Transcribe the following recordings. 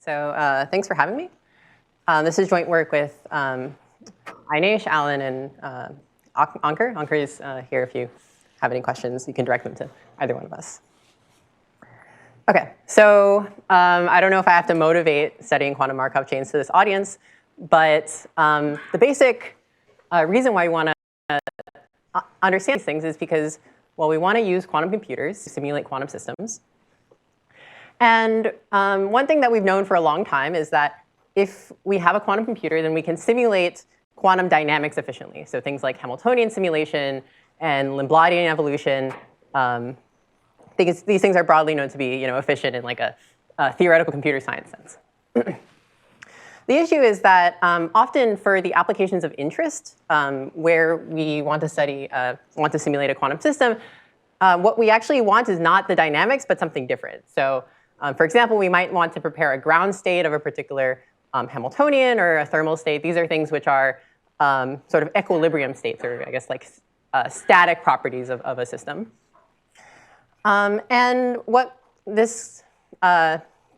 So thanks for having me. This is joint work with Ainesh, Alan, and Ankur. Ankur is here if you have any questions. You can direct them to either one of us. OK, so I don't know if I have to motivate studying quantum Markov chains to this audience, but the basic reason why we want to understand these things is because, well, we want to use quantum computers to simulate quantum systems. And one thing that we've known for a long time is that if we have a quantum computer, then we can simulate quantum dynamics efficiently. So things like Hamiltonian simulation and Lindbladian evolution. These things are broadly known to be efficient in like a theoretical computer science sense. The issue is that often for the applications of interest, where we want to simulate a quantum system, what we actually want is not the dynamics, but something different. So for example, we might want to prepare a ground state of a particular Hamiltonian or a thermal state. These are things which are sort of equilibrium states, or I guess like static properties of a system. And what this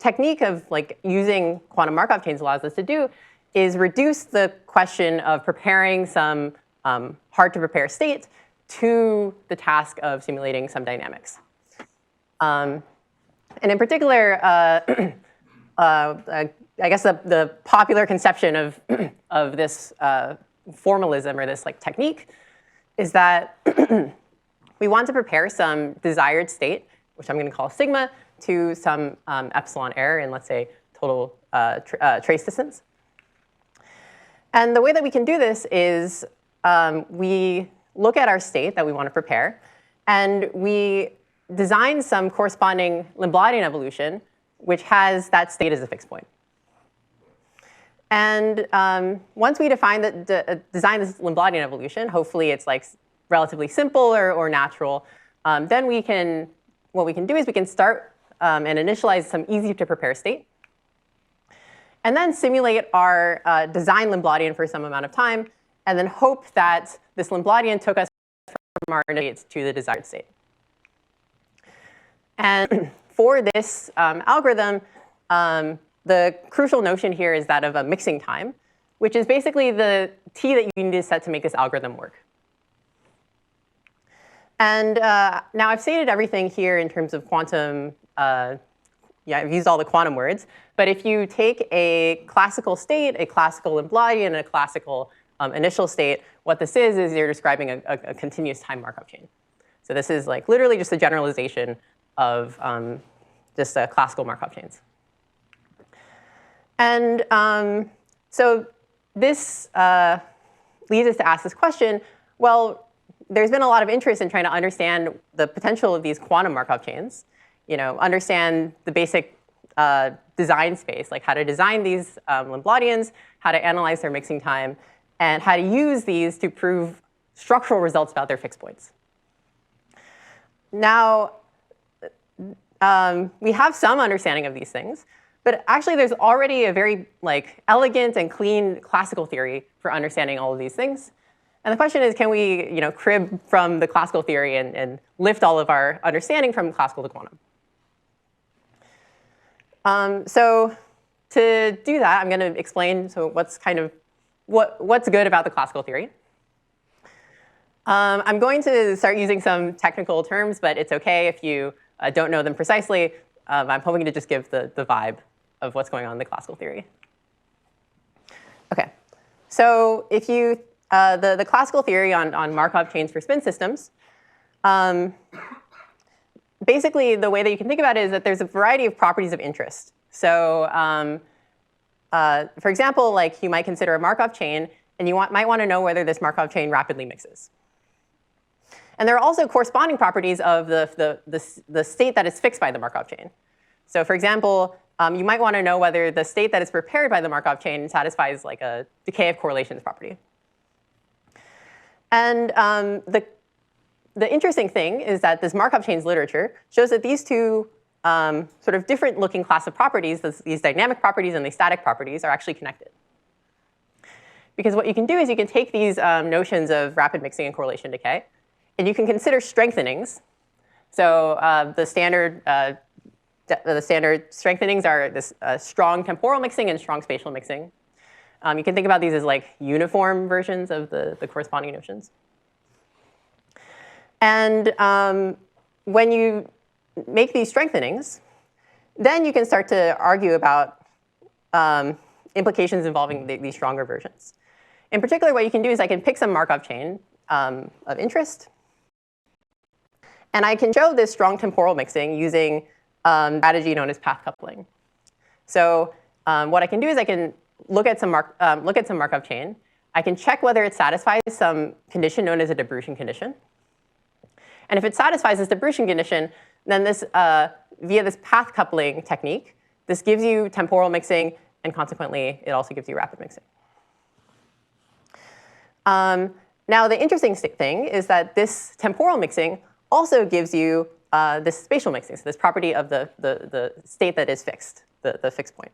technique of like using quantum Markov chains allows us to do is reduce the question of preparing some hard to prepare state to the task of simulating some dynamics. And in particular, I guess the popular conception of this formalism or this like technique is that we want to prepare some desired state, which I'm going to call sigma, to some epsilon error in, let's say, total trace distance. And the way that we can do this is we look at our state that we want to prepare, and we design some corresponding Lindbladian evolution, which has that state as a fixed point. And once we design this Lindbladian evolution, hopefully it's like relatively simple or natural, then what we can do is we can start and initialize some easy to prepare state, and then simulate our design Lindbladian for some amount of time, and then hope that this Lindbladian took us from our states to the desired state. And for this algorithm, the crucial notion here is that of a mixing time, which is basically the t that you need to set to make this algorithm work. And now I've stated everything here in terms of quantum. I've used all the quantum words. But if you take a classical state, a classical Lindbladian, and a classical initial state, what this is you're describing a continuous time Markov chain. So this is like literally just a generalization of just classical Markov chains. And so this leads us to ask this question. Well, there's been a lot of interest in trying to understand the potential of these quantum Markov chains, understand the basic design space, like how to design these Lindbladians, how to analyze their mixing time, and how to use these to prove structural results about their fixed points. Now, we have some understanding of these things, but actually there's already a very elegant and clean classical theory for understanding all of these things. And the question is, can we crib from the classical theory and lift all of our understanding from classical to quantum? So to do that, I'm going to explain what's good about the classical theory. I'm going to start using some technical terms, but it's OK if you don't know them precisely. I'm hoping to just give the vibe of what's going on in the classical theory. OK, so if you the classical theory on Markov chains for spin systems, basically the way that you can think about it is that there's a variety of properties of interest. So for example, you might consider a Markov chain, and you might want to know whether this Markov chain rapidly mixes. And there are also corresponding properties of the state that is fixed by the Markov chain. So for example, you might want to know whether the state that is prepared by the Markov chain satisfies like a decay of correlations property. And the interesting thing is that this Markov chains literature shows that these two sort of different looking class of properties, these dynamic properties and these static properties, are actually connected. Because what you can do is you can take these notions of rapid mixing and correlation decay, and you can consider strengthenings. So the standard the standard strengthenings are this strong temporal mixing and strong spatial mixing. You can think about these as like uniform versions of the corresponding notions. And when you make these strengthenings, then you can start to argue about implications involving these stronger versions. In particular, what you can do is I can pick some Markov chain of interest, and I can show this strong temporal mixing using a strategy known as path coupling. So what I can do is I can look at some Markov chain. I can check whether it satisfies some condition known as a Dobrushin condition. And if it satisfies this Dobrushin condition, then this, via this path coupling technique, this gives you temporal mixing, and consequently, it also gives you rapid mixing. Now, the interesting thing is that this temporal mixing also gives you this spatial mixing, so this property of the state that is fixed, the fixed point.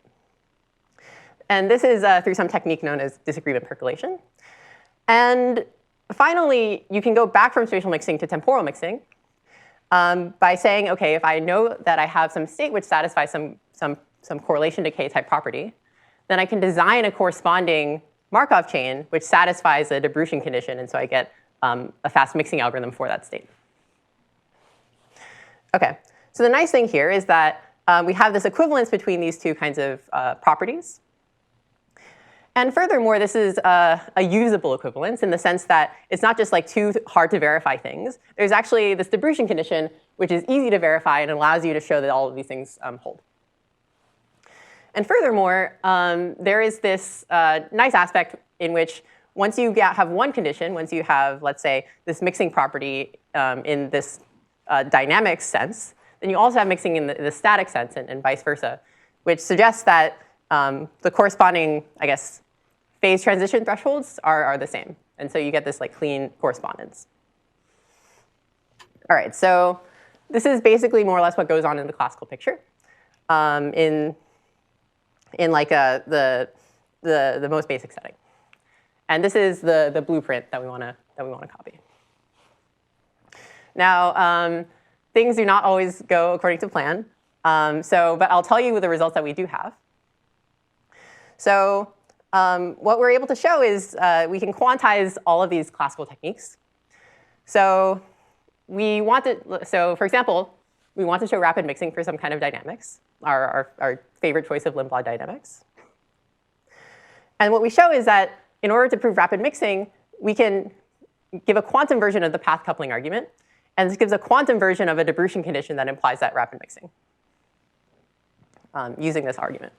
And this is through some technique known as disagreement percolation. And finally, you can go back from spatial mixing to temporal mixing by saying, OK, if I know that I have some state which satisfies some correlation decay type property, then I can design a corresponding Markov chain which satisfies a Dobrushin condition, and so I get a fast mixing algorithm for that state. OK, so the nice thing here is that we have this equivalence between these two kinds of properties. And furthermore, this is a usable equivalence in the sense that it's not just like two hard to verify things. There's actually this Dobrushin condition, which is easy to verify and allows you to show that all of these things hold. And furthermore, there is this nice aspect in which once you have one condition, once you have, let's say, this mixing property in this dynamic sense, then you also have mixing in the static sense and vice versa, which suggests that the corresponding, I guess, phase transition thresholds are the same. And so you get this like clean correspondence. All right, so this is basically more or less what goes on in the classical picture. In like the most basic setting. And this is the blueprint that we want to copy. Now, things do not always go according to plan. But I'll tell you the results that we do have. So what we're able to show is we can quantize all of these classical techniques. So for example, we want to show rapid mixing for some kind of dynamics, our favorite choice of limb-law dynamics. And what we show is that in order to prove rapid mixing, we can give a quantum version of the path coupling argument. And this gives a quantum version of a Dobrushin condition that implies that rapid mixing using this argument.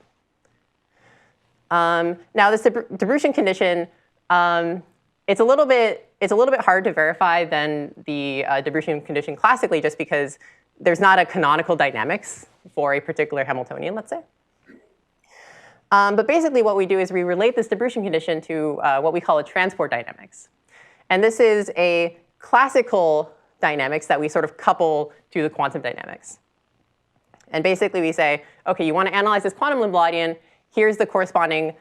Now, this Dobrushin condition, it's a little bit harder to verify than the Dobrushin condition classically, just because there's not a canonical dynamics for a particular Hamiltonian, let's say. But basically, what we do is we relate this Dobrushin condition to what we call a transport dynamics. And this is a classical dynamics that we sort of couple to the quantum dynamics. And basically, we say, OK, you want to analyze this quantum Liouvillean. Here's the corresponding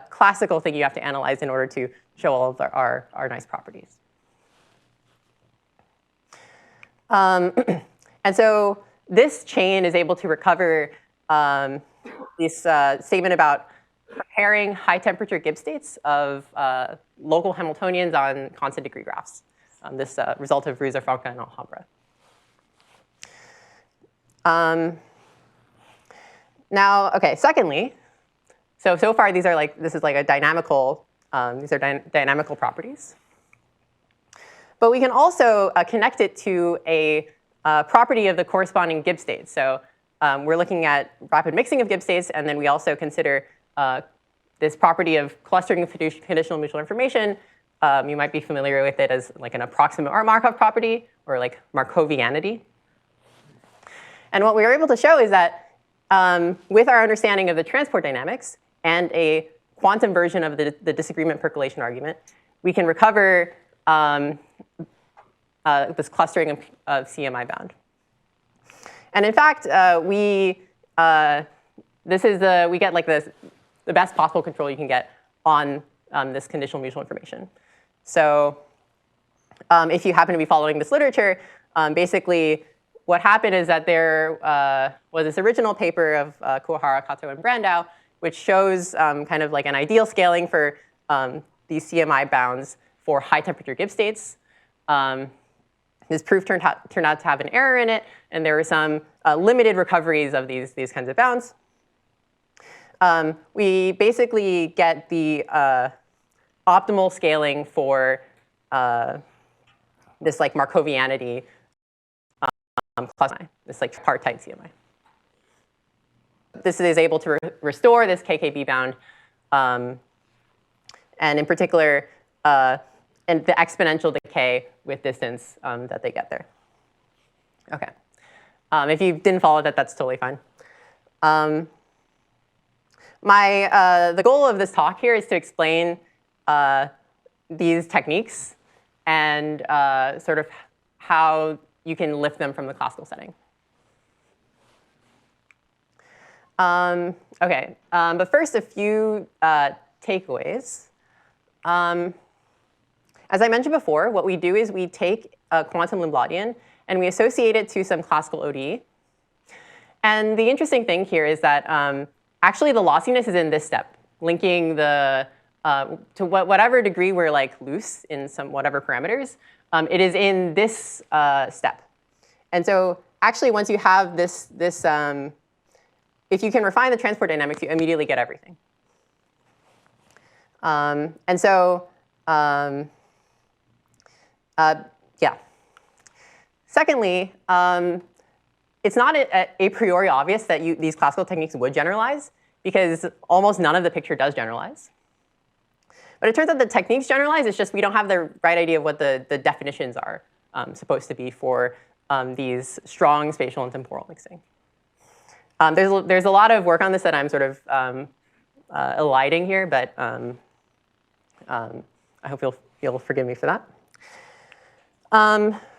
classical thing you have to analyze in order to show all of our nice properties. And so this chain is able to recover this statement about preparing high-temperature Gibbs states of local Hamiltonians on constant degree graphs. This result of Ruza, Franca, and Alhambra. Now, OK, secondly, so far these are this is like a dynamical, these are dynamical properties. But we can also connect it to a property of the corresponding Gibbs states. So we're looking at rapid mixing of Gibbs states, and then we also consider this property of clustering of conditional mutual information. You might be familiar with it as like an approximate Markov property, or like Markovianity. And what we were able to show is that with our understanding of the transport dynamics and a quantum version of the disagreement percolation argument, we can recover this clustering of CMI bound. And in fact, we get like the best possible control you can get on this conditional mutual information. So if you happen to be following this literature, basically what happened is that there was this original paper of Kuwahara, Kato, and Brandau, which shows kind of like an ideal scaling for these CMI bounds for high temperature Gibbs states. This proof turned out to have an error in it, and there were some limited recoveries of these kinds of bounds. We basically get the optimal scaling for this like Markovianity plus this like part-tight CMI. This is able to restore this KKB bound, and in particular, and the exponential decay with distance that they get there. Okay. If you didn't follow that, that's totally fine. The goal of this talk here is to explain these techniques and sort of how you can lift them from the classical setting. Okay, but first a few takeaways. As I mentioned before, what we do is we take a quantum Lindbladian and we associate it to some classical ODE. And the interesting thing here is that actually the lossiness is in this step, linking the to whatever degree we're like loose in some whatever parameters. It is in this step. And so actually once you have this if you can refine the transport dynamics, you immediately get everything. And so yeah. Secondly, it's not a priori obvious that these classical techniques would generalize, because almost none of the picture does generalize. But it turns out the techniques generalize, it's just we don't have the right idea of what the definitions are supposed to be for these strong spatial and temporal mixing. There's a lot of work on this that I'm sort of eliding here, but I hope you'll forgive me for that.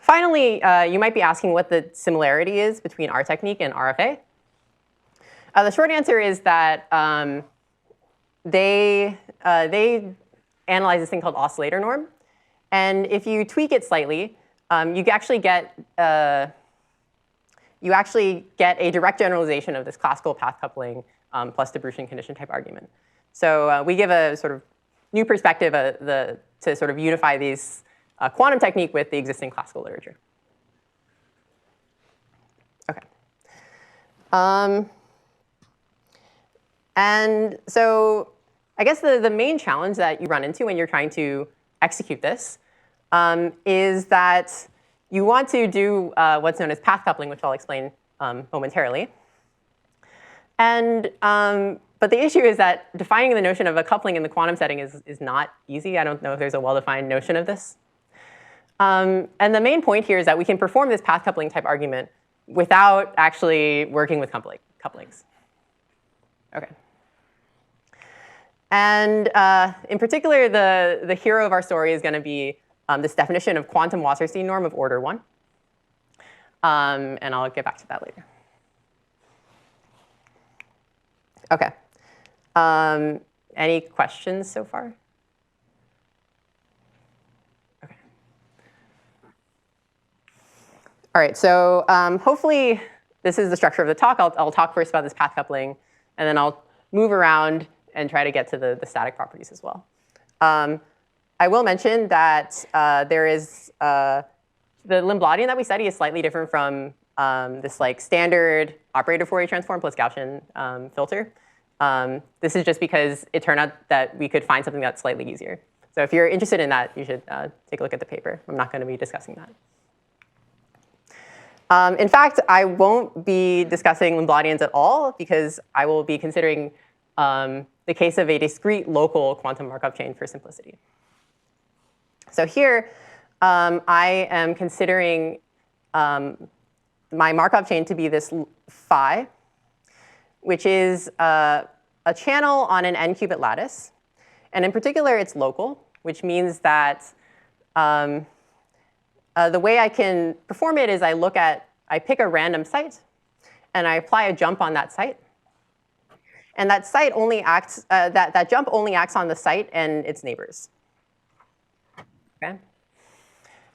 Finally, you might be asking what the similarity is between our technique and RFA. The short answer is that they analyze this thing called oscillator norm. And if you tweak it slightly, you actually get a direct generalization of this classical path coupling plus Dobrushin condition type argument. So we give a sort of new perspective to sort of unify these quantum technique with the existing classical literature. Okay. And so I guess the main challenge that you run into when you're trying to execute this is that you want to do what's known as path coupling, which I'll explain momentarily. And but the issue is that defining the notion of a coupling in the quantum setting is not easy. I don't know if there's a well-defined notion of this. And the main point here is that we can perform this path coupling type argument without actually working with couplings. Okay. And in particular, the hero of our story is going to be this definition of quantum Wasserstein norm of order 1. And I'll get back to that later. Okay. Any questions so far? Okay. All right, so hopefully this is the structure of the talk. I'll talk first about this path coupling, and then I'll move around and try to get to the static properties as well. I will mention that there is the Lindbladian that we study is slightly different from this like standard operator Fourier transform plus Gaussian filter. This is just because it turned out that we could find something that's slightly easier. So if you're interested in that, you should take a look at the paper. I'm not going to be discussing that. In fact, I won't be discussing Lindbladians at all, because I will be considering the case of a discrete local quantum Markov chain for simplicity. So here, I am considering my Markov chain to be this phi, which is a channel on an n-qubit lattice. And in particular, it's local, which means that the way I can perform it is I pick a random site, and I apply a jump on that site. And that site only acts, that jump only acts on the site and its neighbors. Okay?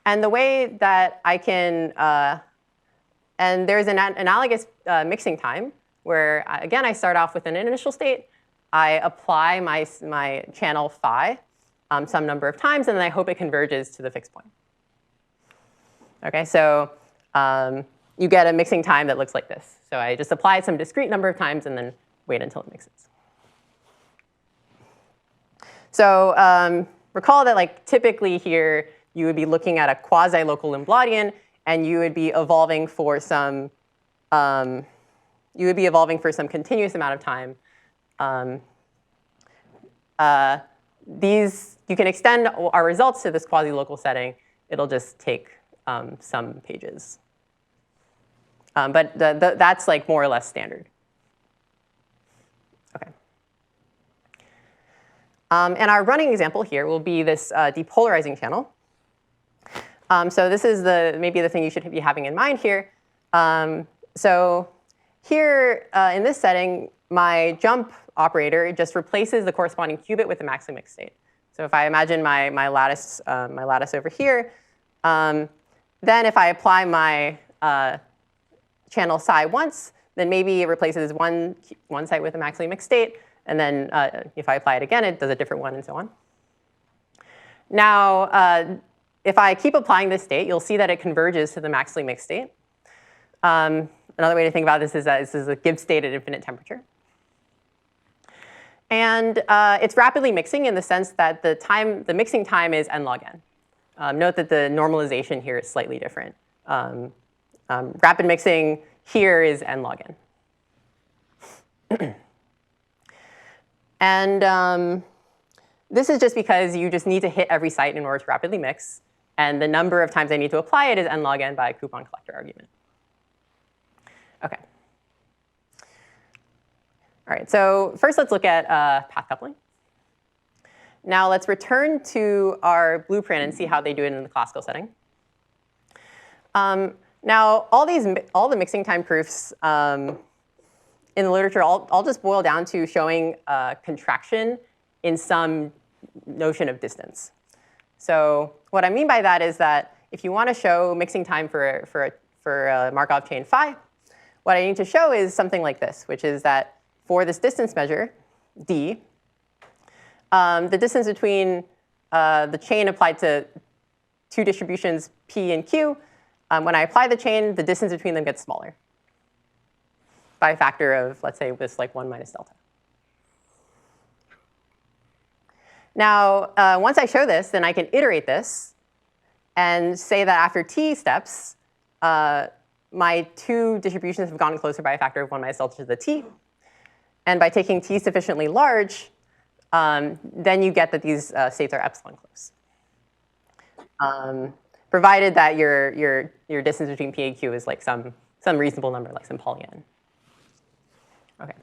And the way that I can And there's an analogous mixing time where, again, I start off with an initial state. I apply my channel phi some number of times, and then I hope it converges to the fixed point. OK, so you get a mixing time that looks like this. So I just apply it some discrete number of times and then wait until it mixes. So recall that like typically here, you would be looking at a quasi-local Lambdaudian, and you would be evolving for some continuous amount of time. You can extend our results to this quasi-local setting. It'll just take some pages. But that's like more or less standard. OK. And our running example here will be this depolarizing channel. So this is maybe the thing you should be having in mind here. So here in this setting, my jump operator just replaces the corresponding qubit with the maximum mixed state. So if I imagine my lattice over here, then if I apply my channel psi once, then maybe it replaces one site with a maximally mixed state. And then if I apply it again, it does a different one, and so on. Now, if I keep applying this state, you'll see that it converges to the maximally mixed state. Another way to think about this is that this is a Gibbs state at infinite temperature. And it's rapidly mixing in the sense that the mixing time is n log n. Note that the normalization here is slightly different. Rapid mixing here is n log n. And this is just because you just need to hit every site in order to rapidly mix. And the number of times I need to apply it is n log n by a coupon collector argument. OK. All right, so first let's look at path coupling. Now let's return to our blueprint and see how they do it in the classical setting. Now all the mixing time proofs in the literature all just boil down to showing contraction in some notion of distance. So what I mean by that is that if you want to show mixing time for a Markov chain phi, what I need to show is something like this, which is that for this distance measure, d, the distance between the chain applied to two distributions p and q, when I apply the chain, the distance between them gets smaller by a factor of, let's say, this like 1 minus delta. Now, once I show this, then I can iterate this and say that after t steps, my two distributions have gone closer by a factor of 1 minus delta to the t. And by taking t sufficiently large, then you get that these states are epsilon close, provided that your distance between p and q is like some reasonable number, like some poly n. OK.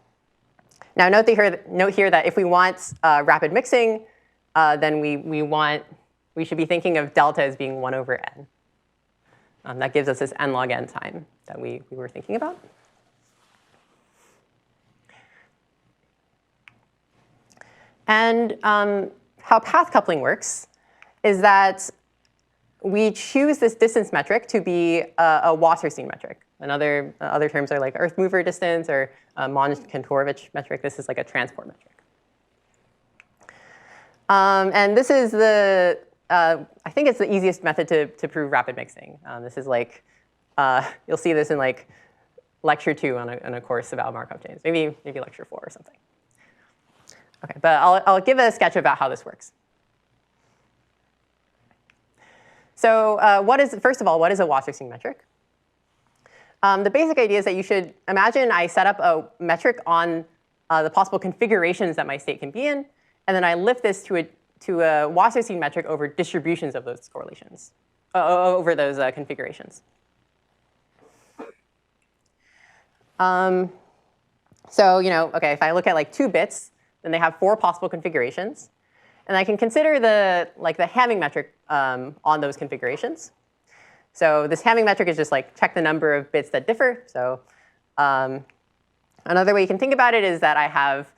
Now note here that if we want rapid mixing, then we should be thinking of delta as being 1 over n. That gives us this n log n time that we were thinking about. And how path coupling works is that we choose this distance metric to be a Wasserstein metric. Other terms are like Earth mover distance or Mons-Kantorovich metric. This is like a transport metric. And this is I think it's the easiest method to prove rapid mixing. This is like, you'll see this in like lecture 2 on a course about Markov chains, maybe lecture 4 or something. OK, but I'll give a sketch about how this works. So first of all, what is a Wasserstein metric? The basic idea is that you should imagine I set up a metric on the possible configurations that my state can be in, and then I lift this to a Wasserstein metric over distributions of those correlations, over those configurations. So OK, if I look at like 2 bits, then they have 4 possible configurations. And I can consider the Hamming metric on those configurations. So this Hamming metric is just like check the number of bits that differ. So another way you can think about it is that I have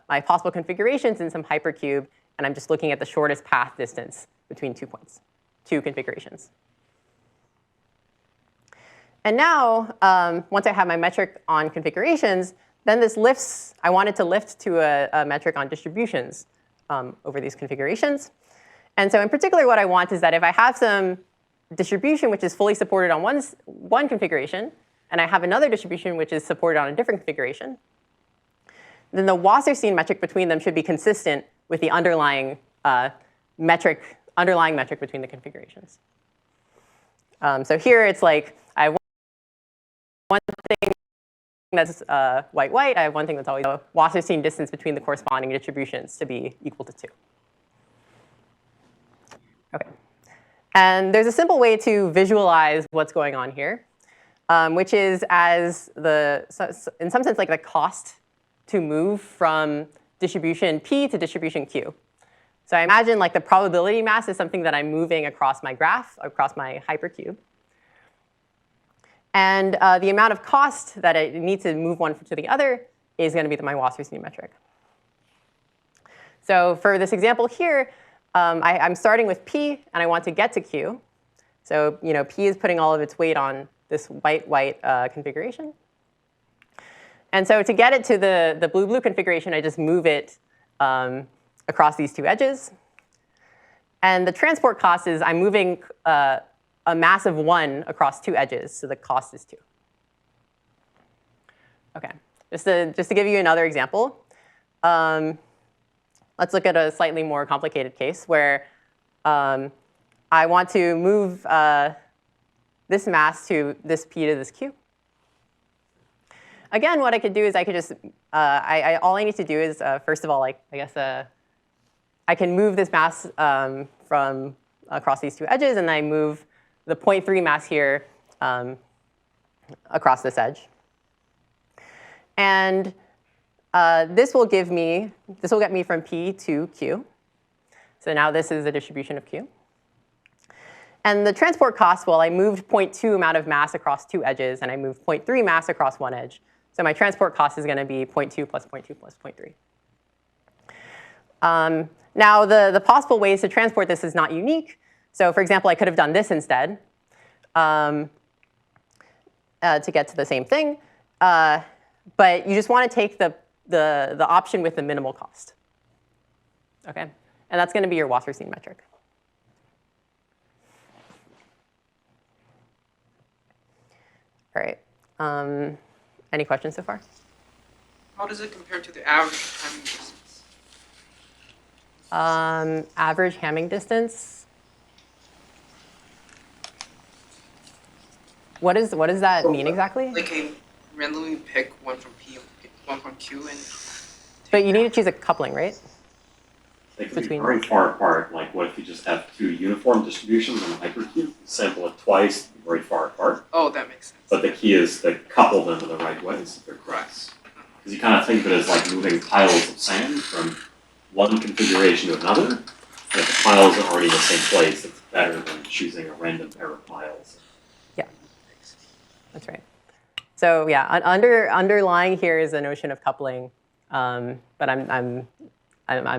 my possible configurations in some hypercube, and I'm just looking at the shortest path distance between 2 points, 2 configurations. And now, once I have my metric on configurations, then this lifts, I want it to lift to a metric on distributions over these configurations. And so in particular, what I want is that if I have some distribution which is fully supported on one configuration, and I have another distribution which is supported on a different configuration, then the Wasserstein metric between them should be consistent with the underlying metric between the configurations. So here it's like I have one thing that's white-white. I have one thing that's always a Wasserstein distance between the corresponding distributions to be equal to 2. OK. And there's a simple way to visualize what's going on here, which is as in some sense, like the cost to move from distribution P to distribution Q. So I imagine like the probability mass is something that I'm moving across my graph, across my hypercube. And the amount of cost that I need to move one to the other is going to be my Wasserstein metric. So for this example here, I'm starting with P, and I want to get to Q. So P is putting all of its weight on this white-white configuration. And so to get it to the blue-blue configuration, I just move it across these two edges. And the transport cost is I'm moving a mass of 1 across 2 edges, so the cost is 2. OK, just to give you another example, let's look at a slightly more complicated case where I want to move this mass to this P to this Q. Again, what I could do is I could just, all I need to do is, first of all, I guess I can move this mass from across these 2 edges, and I move the 0.3 mass here across this edge. And this will get me from P to Q. So now this is the distribution of Q. And the transport cost, well, I moved 0.2 amount of mass across 2 edges, and I moved 0.3 mass across 1 edge. So my transport cost is going to be 0.2 plus 0.2 plus 0.3. Now, the possible ways to transport this is not unique. So for example, I could have done this instead to get to the same thing. But you just want to take the option with the minimal cost. OK? And that's going to be your Wasserstein metric. All right. Any questions so far? How does it compare to the average Hamming distance? Average Hamming distance? What does that mean exactly? Like I randomly pick one from P, one from Q, and. But you need to choose a coupling, right? They could be very far apart. Like, what if you just have 2 uniform distributions in a hypercube? Sample it twice, very far apart. Oh, that makes sense. But the key is to couple them in the right ways. They're correct. Because you kind of think of it as like moving piles of sand from one configuration to another. And if the piles are already in the same place, it's better than choosing a random pair of piles. Yeah, that's right. So yeah, underlying here is the notion of coupling, but I'm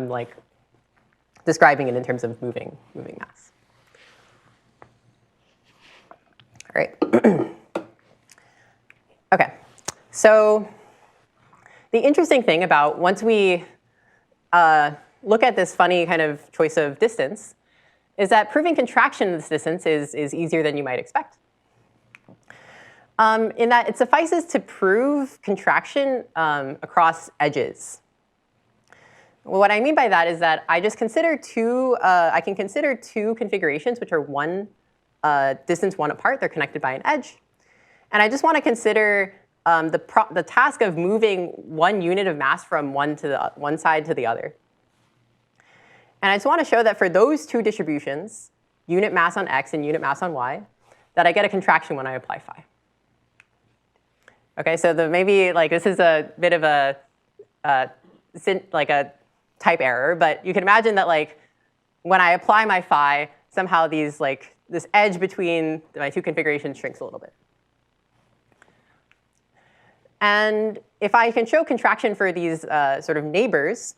like describing it in terms of moving mass. All right. OK, so the interesting thing about once we look at this funny kind of choice of distance is that proving contraction of this distance is easier than you might expect. In that it suffices to prove contraction across edges. What I mean by that is that I just consider I can consider 2 configurations which are distance 1 apart. They're connected by an edge. And I just want to consider the task of moving 1 unit of mass from one side to the other. And I just want to show that for those 2 distributions, unit mass on x and unit mass on y, that I get a contraction when I apply phi. OK, so maybe like this is a bit of a type error, but you can imagine that like when I apply my phi, somehow this edge between my 2 configurations shrinks a little bit. And if I can show contraction for these sort of neighbors,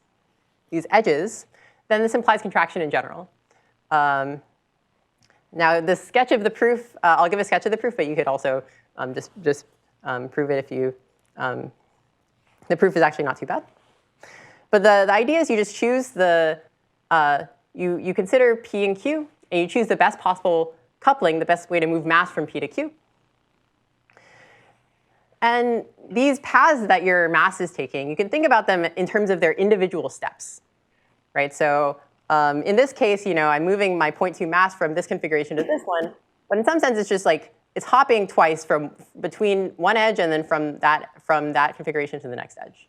these edges, then this implies contraction in general. Now, the sketch of the proof, I'll give a sketch of the proof, but you could also Just prove it if you, the proof is actually not too bad. But the idea is you just choose the, you consider P and Q, and you choose the best possible coupling, the best way to move mass from P to Q. And these paths that your mass is taking, you can think about them in terms of their individual steps, right? So in this case, I'm moving my 0.2 mass from this configuration to this one, but in some sense, it's just like, it's hopping twice from between one edge and then from that configuration to the next edge.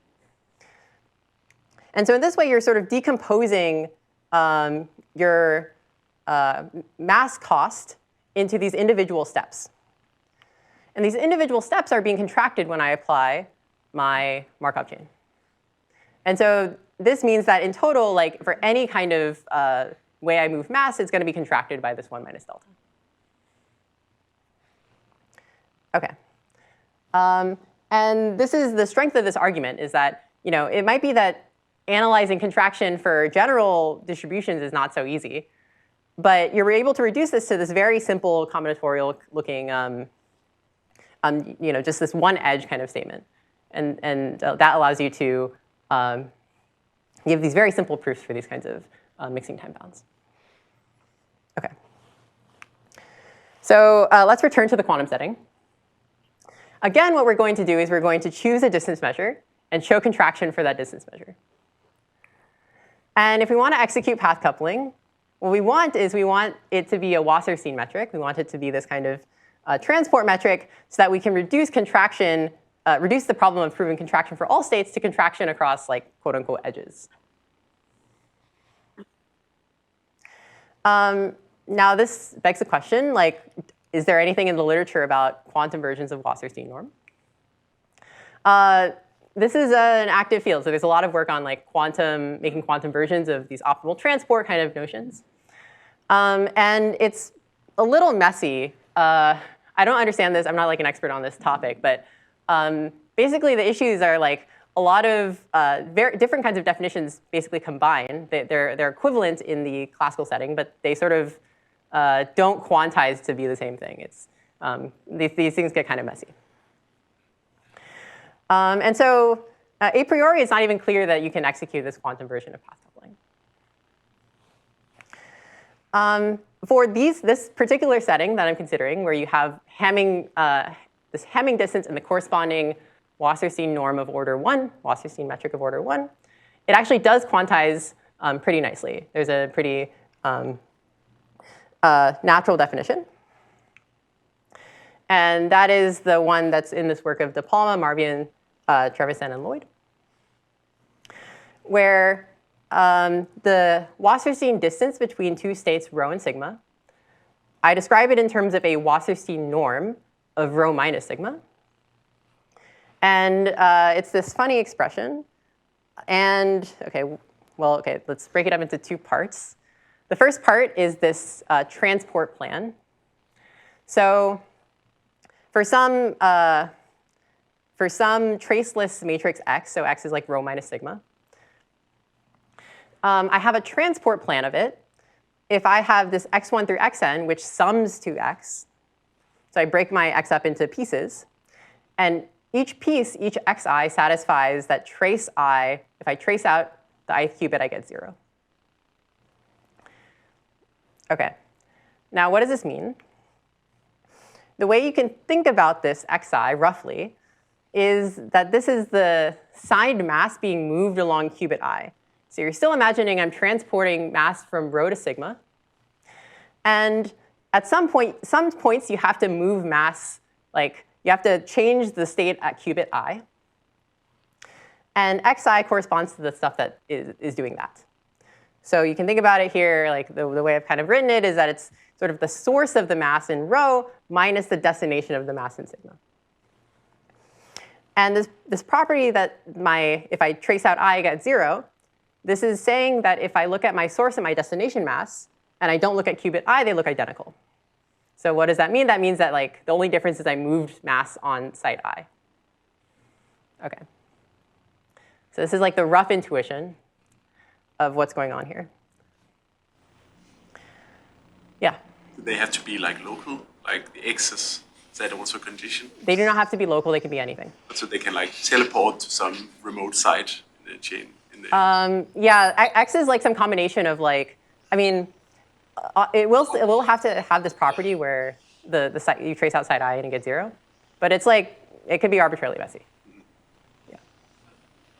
And so in this way, you're sort of decomposing your mass cost into these individual steps. And these individual steps are being contracted when I apply my Markov chain. And so this means that in total, like for any kind of way I move mass, it's going to be contracted by this 1 minus delta. OK. And this is the strength of this argument, is that it might be that analyzing contraction for general distributions is not so easy. But you're able to reduce this to this very simple combinatorial looking, just this one edge kind of statement. And that allows you to give these very simple proofs for these kinds of mixing time bounds. OK. So let's return to the quantum setting. Again, what we're going to do is we're going to choose a distance measure and show contraction for that distance measure. And if we want to execute path coupling, what we want it to be a Wasserstein metric. We want it to be this kind of transport metric so that we can reduce contraction, reduce the problem of proving contraction for all states to contraction across like quote unquote edges. Now this begs the question, like, is there anything in the literature about quantum versions of Wasserstein norm? This is an active field, so there's a lot of work on like making quantum versions of these optimal transport kind of notions. And it's a little messy. I don't understand this. I'm not like an expert on this topic, but basically the issues are like a lot of very different kinds of definitions basically combine. They're equivalent in the classical setting, but they sort of don't quantize to be the same thing. It's, these things get kind of messy. And so a priori, it's not even clear that you can execute this quantum version of path coupling. For this particular setting that I'm considering, where you have this Hamming distance and the corresponding Wasserstein norm of order 1, Wasserstein metric of order 1, it actually does quantize pretty nicely. There's a pretty natural definition. And that is the one that's in this work of De Palma, Marvian, Trevisan, and Lloyd, where the Wasserstein distance between two states, rho and sigma, I describe it in terms of a Wasserstein norm of rho minus sigma. And it's this funny expression. And OK, let's break it up into two parts. The first part is this transport plan. So for some traceless matrix X, so X is like rho minus sigma, I have a transport plan of it. If I have this x1 through xn, which sums to x, so I break my x up into pieces, and each piece, each xi, satisfies that trace I. If I trace out the ith qubit, I get 0. OK. Now, what does this mean? The way you can think about this xi, roughly, is that this is the signed mass being moved along qubit I. So you're still imagining I'm transporting mass from rho to sigma. And at some points, you have to move mass, like you have to change the state at qubit I. And xi corresponds to the stuff that is doing that. So you can think about it here, like the way I've kind of written it is that it's sort of the source of the mass in rho minus the destination of the mass in sigma. And this property that if I trace out I, I get 0, this is saying that if I look at my source and my destination mass, and I don't look at qubit I, they look identical. So what does that mean? That means that like the only difference is I moved mass on site I. OK. So this is like the rough intuition of what's going on here. Yeah? Do they have to be like local, like the x's Is that also a condition? They do not have to be local. They can be anything. So they can like teleport to some remote site in the chain. Yeah, X is like some combination of like, I mean, it will have to have this property where the site, you trace out site I and it gets 0, but it's like it could be arbitrarily messy. Yeah.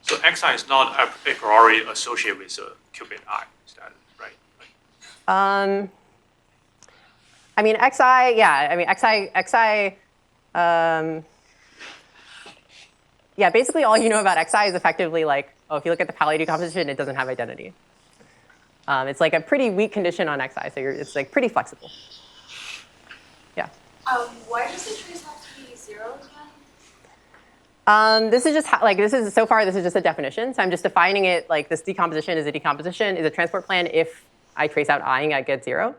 So xi is not a priori associated with a qubit I. Is that right? I mean, xi, yeah. I mean, xi. Yeah, basically all you know about xi is effectively like, oh, if you look at the Pauli decomposition, it doesn't have identity. It's like a pretty weak condition on xi, so it's like pretty flexible. Yeah. Why does the trace have to be 0 again? This is just so far this is just a definition. So I'm just defining it like this decomposition is a transport plan if I trace out I and I get 0.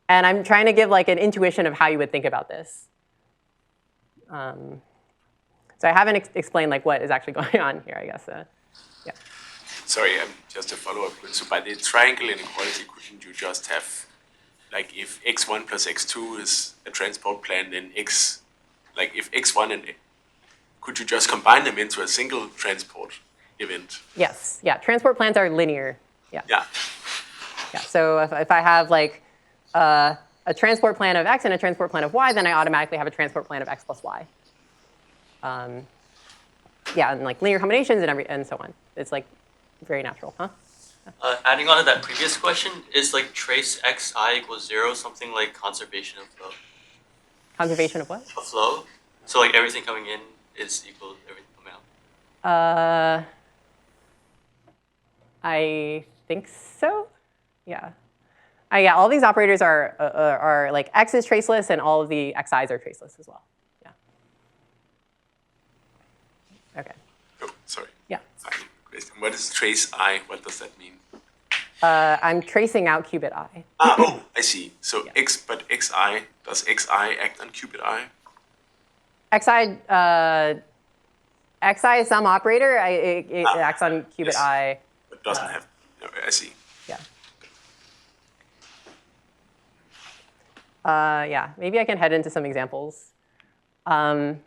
And I'm trying to give like an intuition of how you would think about this. So I haven't explained like what is actually going on here, I guess. Yeah. Sorry, just a follow-up. So by the triangle inequality, couldn't you just have, like if x1 plus x2 is a transport plan, then if x1 and could you just combine them into a single transport event? Yes, yeah, transport plans are linear. Yeah. Yeah. Yeah, so if I have like a transport plan of x and a transport plan of y, then I automatically have a transport plan of x plus y. Yeah, and like linear combinations and so on. It's like very natural, huh? Adding on to that previous question, is like trace xi equals 0 something like conservation of flow? Conservation of what? Of flow. So like everything coming in is equal to everything coming out. I think so. Yeah. Yeah. All these operators are like x is traceless, and all of the xi's are traceless as well. Yeah. Okay. Oh, sorry. Yeah. Final question. What is trace I? What does that mean? I'm tracing out qubit I. Oh, I see. So Yeah. but xi, does xi act on qubit I? Xi is some operator. It acts on qubit yes. I. But doesn't have. No, I see. Yeah. Yeah. Maybe I can head into some examples. But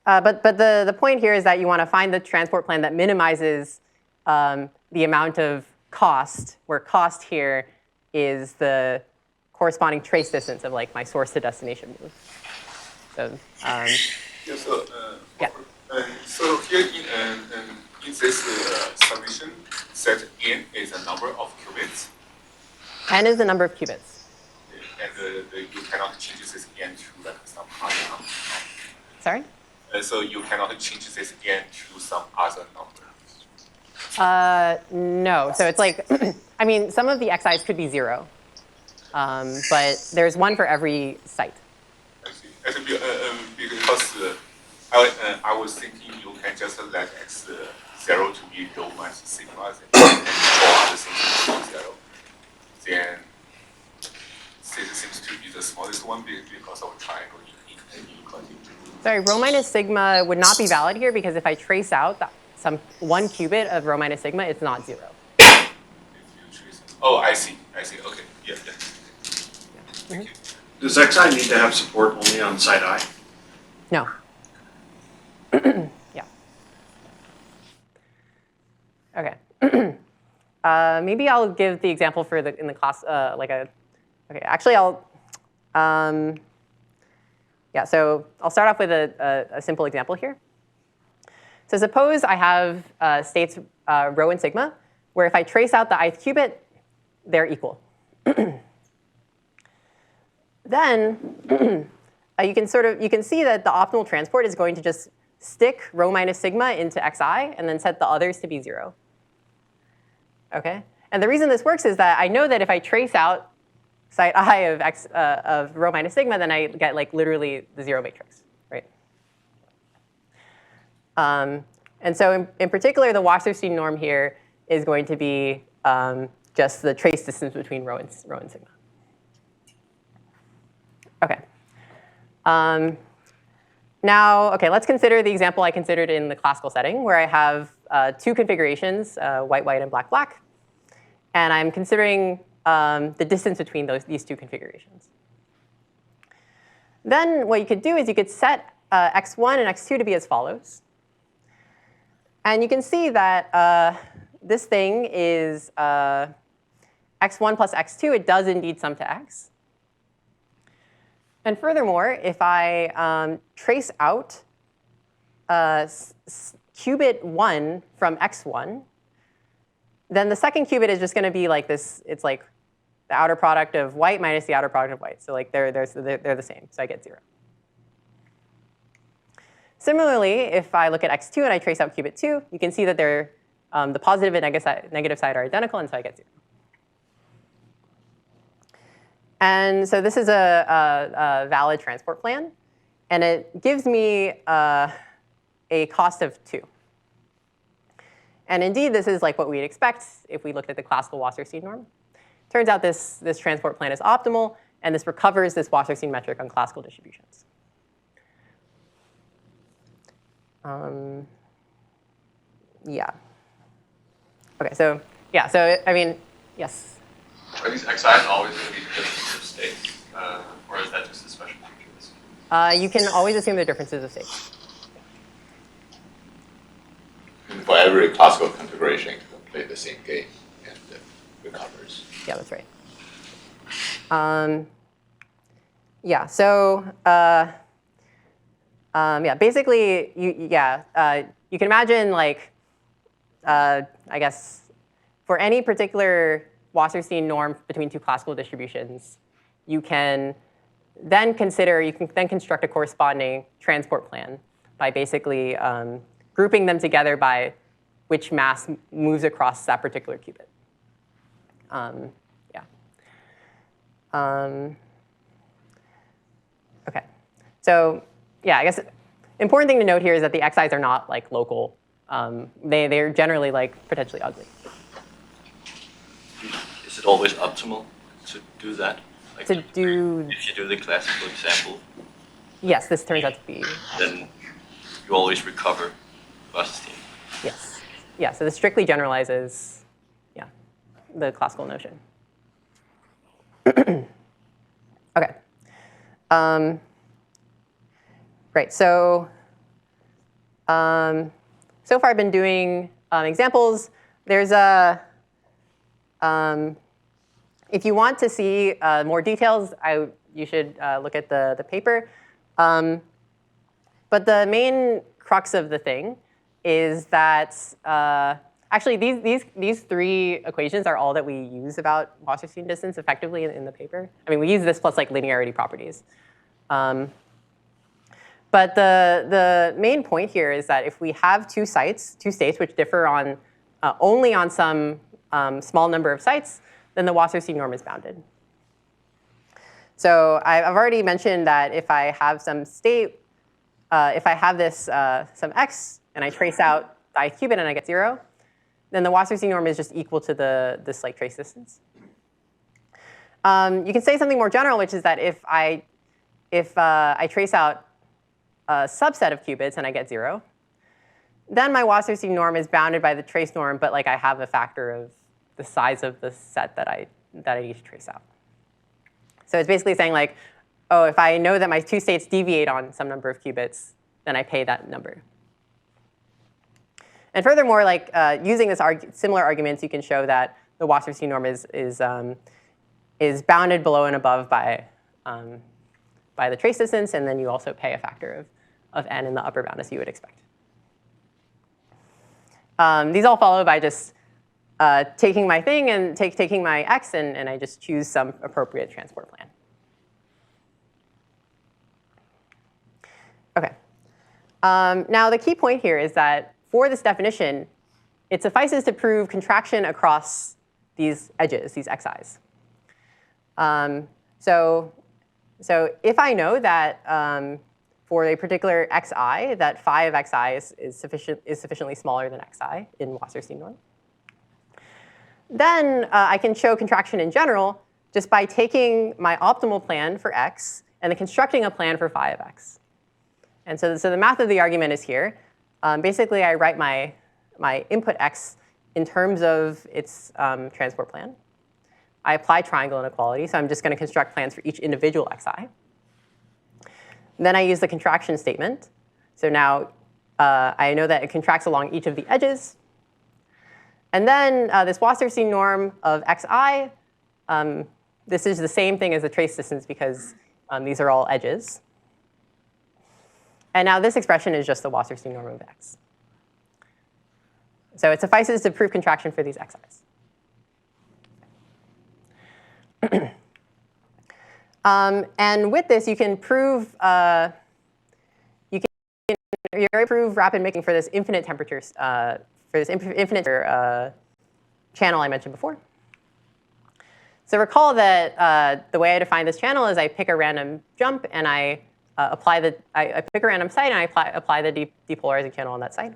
the point here is that you want to find the transport plan that minimizes the amount of cost, where cost here is the corresponding trace distance of like my source to destination move. So yeah. So here in this submission, set n is the number of qubits, N is the number of qubits. and you cannot change this n to like some other number. Sorry? So you cannot change this n to some other number. No. So it's like, I mean, some of the xi's could be 0, but there's one for every site. I see. Actually, because I was thinking you can just let x 0 to be rho minus sigma, and all other things to be 0. Then this seems to be the smallest one because of triangle inequality. Sorry, rho minus sigma would not be valid here because if I trace out some 1 qubit of rho minus sigma, it's not 0. Oh, I see. Okay. Yeah. Thank you. Does xi need to have support only on site I? No. Yeah. Okay. Maybe I'll give the example for in the class okay. Actually, yeah. So I'll start off with a simple example here. So suppose I have states rho and sigma, where if I trace out the ith qubit, they're equal. Then you can see that the optimal transport is going to just stick rho minus sigma into xi and then set the others to be 0. Okay? And the reason this works is that I know that if I trace out site I of rho minus sigma, then I get like literally the 0 matrix, right? And so in particular, the Wasserstein norm here is going to be just the trace distance between rho and sigma. Okay. Now, okay, let's consider the example I considered in the classical setting, where I have 2 configurations, white, white, and black, black. And I'm considering the distance between these 2 configurations. Then what you could do is you could set x1 and x2 to be as follows. And you can see that this thing is x1 plus x2. It does indeed sum to x. And furthermore, if I trace out qubit 1 from x1, then the second qubit is just going to be like this. It's like the outer product of white minus the outer product of white. So like they're the same. So I get 0. Similarly, if I look at x2 and I trace out qubit 2, you can see that they're, the positive and negative side are identical, and so I get 0. And so this is a valid transport plan. And it gives me a cost of 2. And indeed, this is like what we'd expect if we looked at the classical Wasserstein norm. Turns out this transport plan is optimal, and this recovers this Wasserstein metric on classical distributions. Yeah. OK, so yeah, so I mean, yes? Are these xi's always going to be differences of state? Or is that just a special feature? You can always assume the differences of state. And for every classical configuration, you can play the same game and it recovers. Yeah, that's right. Yeah, so yeah, basically, you can imagine like, I guess, for any particular Wasserstein norm between two classical distributions, you can then construct a corresponding transport plan by basically grouping them together by which mass moves across that particular qubit. OK. So yeah, I guess important thing to note here is that the xi's are not like local. They're generally like potentially ugly. Is it always optimal to do that? Like To do, if you do the classical example, yes, this turns out to be, then you always recover Wasserstein. yes. Yeah, so this strictly generalizes, yeah, the classical notion. OK. Right, so so far I've been doing examples. There's a, if you want to see more details, you should look at the paper. But the main crux of the thing is that actually these three equations are all that we use about Wasserstein distance effectively in the paper. I mean, we use this plus like linearity properties. But the main point here is that if we have two states which differ on only on some small number of sites, then the Wasserstein norm is bounded. So I've already mentioned that if I have some state, if I have this some x and I trace out the ith qubit and I get 0, then the Wasserstein norm is just equal to this like trace distance. You can say something more general, which is that if I trace out a subset of qubits and I get 0, then my Wasserstein norm is bounded by the trace norm, but like I have a factor of the size of the set that I need to trace out. So it's basically saying like, oh, if I know that my two states deviate on some number of qubits, then I pay that number. And furthermore, like using this similar arguments, you can show that the Wasserstein norm is bounded below and above by the trace distance, and then you also pay a factor of n in the upper bound as you would expect. These all follow by just taking my thing and taking my x, and I just choose some appropriate transport plan. OK. Now the key point here is that for this definition, it suffices to prove contraction across these edges, these xi's. So if I know that for a particular xi, that phi of xi is sufficiently smaller than xi in Wasserstein norm, then I can show contraction in general just by taking my optimal plan for x and then constructing a plan for phi of x. And so the math of the argument is here. Basically, I write my input x in terms of its transport plan. I apply triangle inequality, so I'm just going to construct plans for each individual xi. Then I use the contraction statement. So now I know that it contracts along each of the edges. And then this Wasserstein norm of xi, this is the same thing as the trace distance because these are all edges. And now this expression is just the Wasserstein norm of x. So it suffices to prove contraction for these xi's. And with this, you can prove you can prove rapid mixing for this infinite temperatures channel I mentioned before. So recall that the way I define this channel is I pick a random jump and I pick a random site and I apply the depolarizing channel on that site.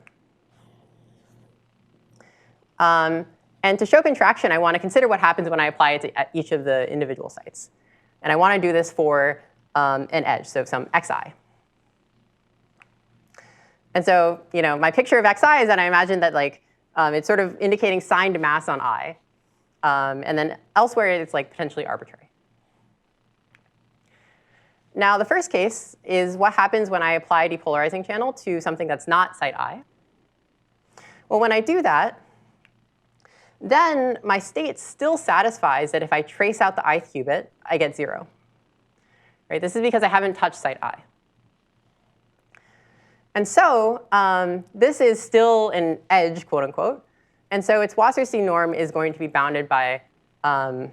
And to show contraction, I want to consider what happens when I apply it to each of the individual sites. And I want to do this for an edge, so some xi. And so, my picture of xi is that I imagine that it's sort of indicating signed mass on I. And then elsewhere, it's potentially arbitrary. Now, the first case is what happens when I apply a depolarizing channel to something that's not site I. Well, when I do that, then my state still satisfies that if I trace out the ith qubit, I get 0. Right? This is because I haven't touched site I. And so this is still an edge, quote unquote. And so its Wasserstein norm is going to be bounded by, I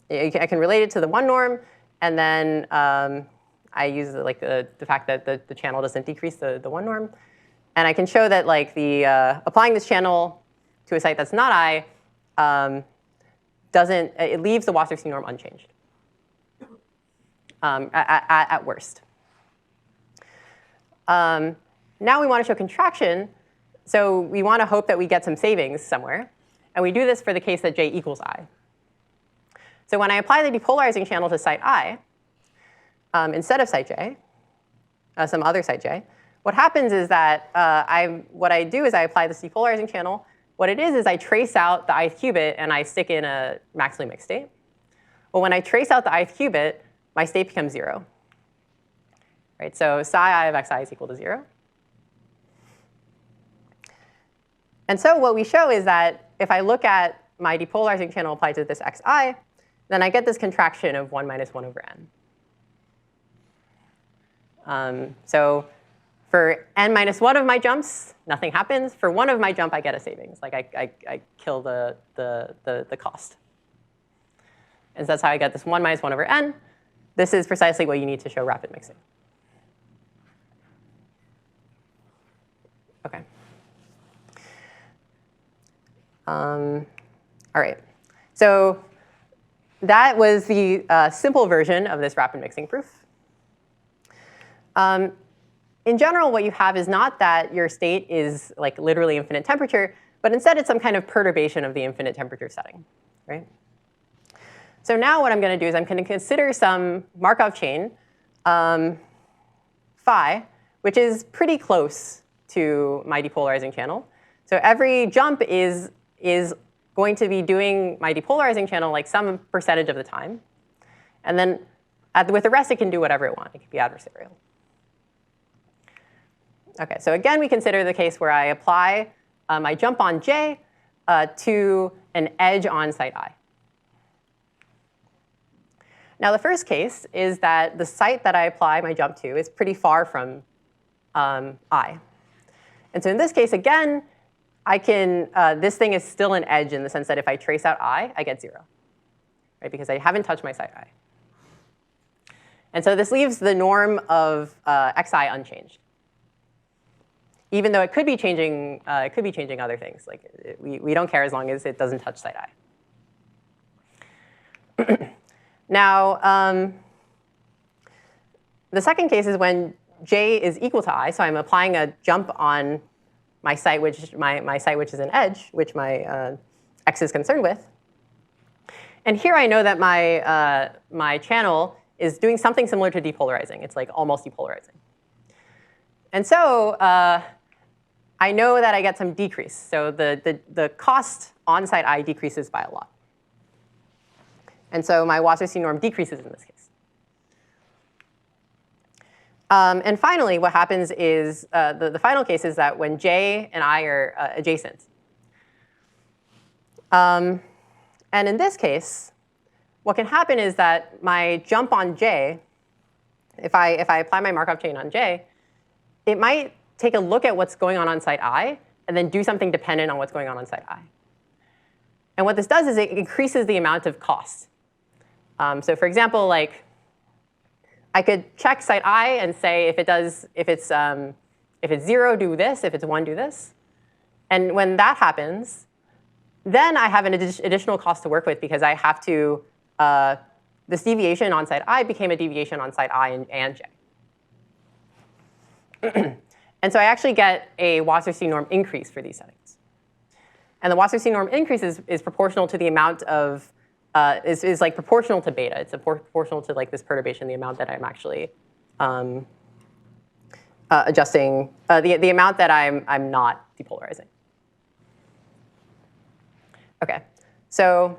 can relate it to the one norm, and then I use the fact that the channel doesn't decrease the one norm. And I can show that applying this channel to a site that's not I, it leaves the Wasserstein norm unchanged at worst. Now we want to show contraction. So we want to hope that we get some savings somewhere. And we do this for the case that j equals I. So when I apply the depolarizing channel to site I, instead of site j, some other site j, what happens is that what I do is I apply this depolarizing channel. What it is I trace out the ith qubit and I stick in a maximally mixed state. Well, when I trace out the ith qubit, my state becomes 0. Right? So psi I of xi is equal to 0. And so what we show is that if I look at my depolarizing channel applied to this xi, then I get this contraction of 1 minus 1 over n. So for n minus 1 of my jumps, nothing happens. For one of my jump, I get a savings. I kill the cost. And so that's how I get this 1 minus 1 over n. This is precisely what you need to show rapid mixing. OK. All right. So that was the simple version of this rapid mixing proof. In general, what you have is not that your state is literally infinite temperature, but instead it's some kind of perturbation of the infinite temperature setting, right? So now what I'm going to do is I'm going to consider some Markov chain, phi, which is pretty close to my depolarizing channel. So every jump is going to be doing my depolarizing channel some percentage of the time. And then with the rest, it can do whatever it wants. It can be adversarial. OK, so again, we consider the case where I apply my jump on j to an edge on site I. Now, the first case is that the site that I apply my jump to is pretty far from I. And so in this case, again, this thing is still an edge in the sense that if I trace out I get 0, right? Because I haven't touched my site I. And so this leaves the norm of xi unchanged, even though it could be changing other things. We don't care as long as it doesn't touch site I. Now, the second case is when j is equal to I, so I'm applying a jump on my site, my site which is an edge, which my x is concerned with. And here I know that my channel is doing something similar to depolarizing. It's almost depolarizing. And so I know that I get some decrease. So the cost on site I decreases by a lot. And so my Wasserstein norm decreases in this case. And finally, what happens is the final case is that when j and I are adjacent. And in this case, what can happen is that my jump on j, if I apply my Markov chain on j, it might take a look at what's going on site I and then do something dependent on what's going on site I. And what this does is it increases the amount of cost. So for example, like I could check site I and say if it's 0, do this. If it's 1, do this. And when that happens, then I have an additional cost to work with because I have to, this deviation on site I became a deviation on site I and j. And so I actually get a Wasserstein norm increase for these settings. And the Wasserstein norm increase is proportional to the amount of, is like proportional to beta. It's proportional to like this perturbation, the amount that I'm actually adjusting, the amount that I'm not depolarizing. OK, so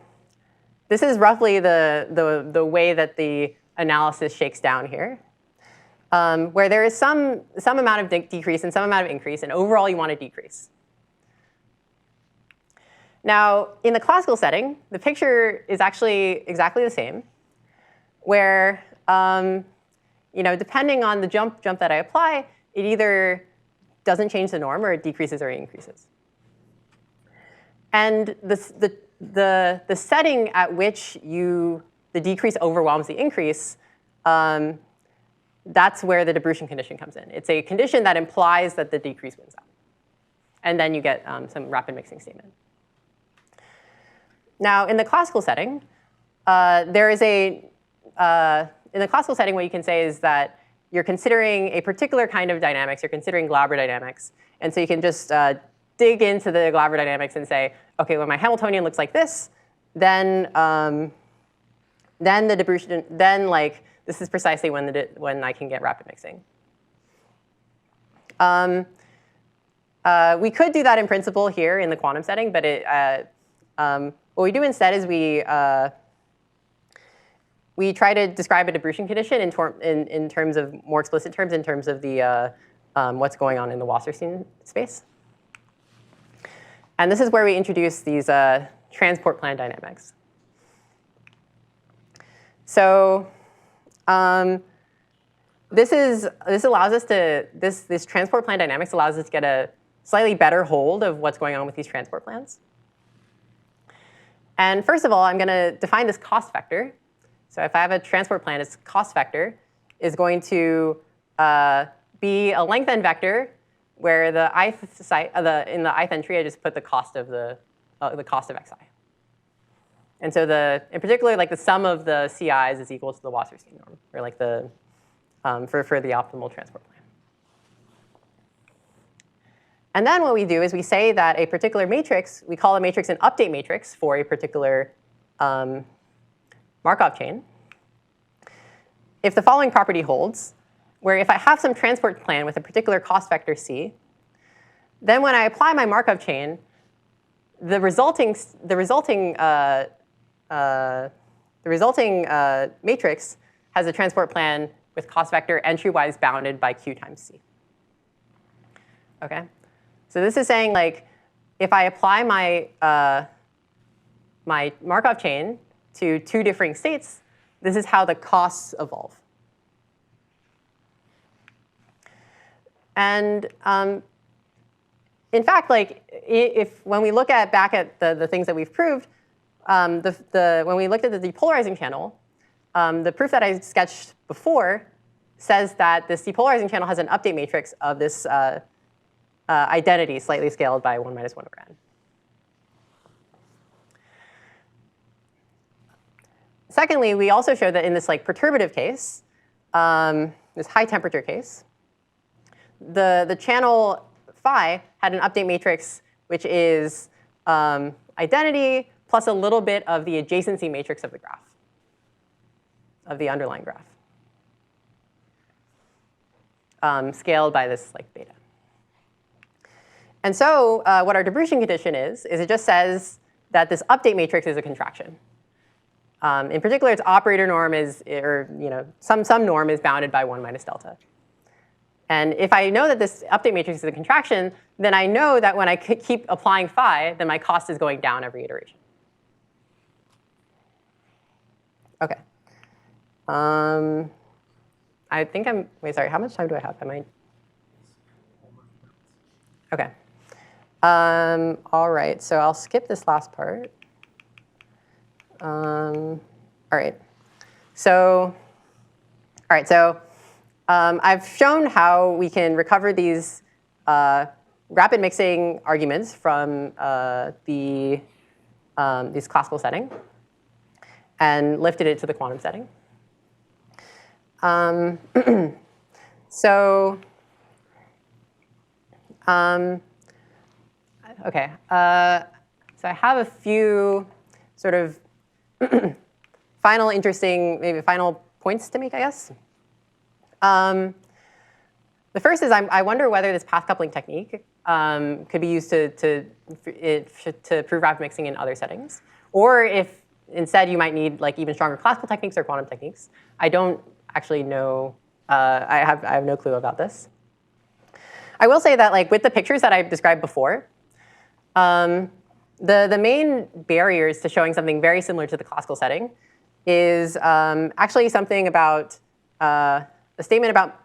this is roughly the way that the analysis shakes down here, where there is some amount of decrease and some amount of increase, and overall you want to decrease. Now, in the classical setting, the picture is actually exactly the same, where depending on the jump that I apply, it either doesn't change the norm or it decreases or it increases. And the setting at which the decrease overwhelms the increase, that's where the Dobrushin condition comes in. It's a condition that implies that the decrease wins out. And then you get some rapid mixing statement. Now, in the classical setting, in the classical setting, what you can say is that you're considering a particular kind of dynamics. You're considering Glauber dynamics. And so you can just dig into the Glauber dynamics and say, OK, when my Hamiltonian looks like this, then the Dobrushin, then like this is precisely when I can get rapid mixing. We could do that in principle here in the quantum setting, but what we do instead is we try to describe a Dobrushin condition in terms of more explicit terms, in terms of the what's going on in the Wasserstein space. And this is where we introduce these transport plan dynamics. So this allows us to this transport plan dynamics allows us to get a slightly better hold of what's going on with these transport plans. And first of all, I'm going to define this cost vector. So if I have a transport plan, its cost vector is going to be a length n vector, where in the ith entry, I just put the cost of xi. And so in particular, like the sum of the CIs is equal to the Wasserstein norm, or like the for the optimal transport plan. And then what we do is we say that a particular matrix, we call a matrix an update matrix for a particular Markov chain, if the following property holds, where if I have some transport plan with a particular cost vector c, then when I apply my Markov chain, the resulting matrix has a transport plan with cost vector entry-wise bounded by q times c. Okay, so this is saying like if I apply my Markov chain to two differing states, this is how the costs evolve. And in fact, like when we look back at the things that we've proved, when we looked at the depolarizing channel, the proof that I sketched before says that this depolarizing channel has an update matrix of this identity slightly scaled by 1 minus 1 over n. Secondly, we also showed that in this like perturbative case, this high temperature case, the channel phi had an update matrix which is identity plus a little bit of the adjacency matrix of the graph, of the underlying graph, scaled by this like beta. And so what our Dobrushin condition is it just says that this update matrix is a contraction. In particular, its operator norm is, or some norm is bounded by 1 minus delta. And if I know that this update matrix is a contraction, then I know that when I keep applying phi, then my cost is going down every iteration. OK. I think I'm, wait, sorry, how much time do I have? Am I? OK. All right, so I'll skip this last part. All right. So, I've shown how we can recover these rapid mixing arguments from these classical setting and lifted it to the quantum setting. OK. So I have a few sort of final interesting, maybe final points to make, I guess. The first is I wonder whether this path coupling technique could be used to prove rapid mixing in other settings, or if instead you might need like even stronger classical techniques or quantum techniques. I don't actually know. I have no clue about this. I will say that like with the pictures that I described before, the main barriers to showing something very similar to the classical setting is actually something about a statement about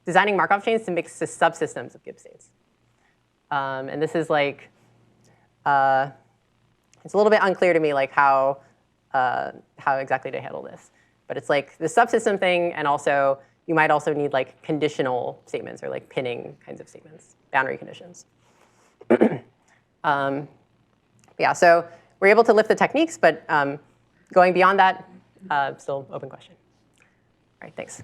designing Markov chains to mix subsystems of Gibbs states. And this is like, it's a little bit unclear to me like how exactly to handle this. But it's like the subsystem thing, and also you might also need like conditional statements or like pinning kinds of statements, boundary conditions. Yeah, so we're able to lift the techniques, but going beyond that, still open question. All right, thanks.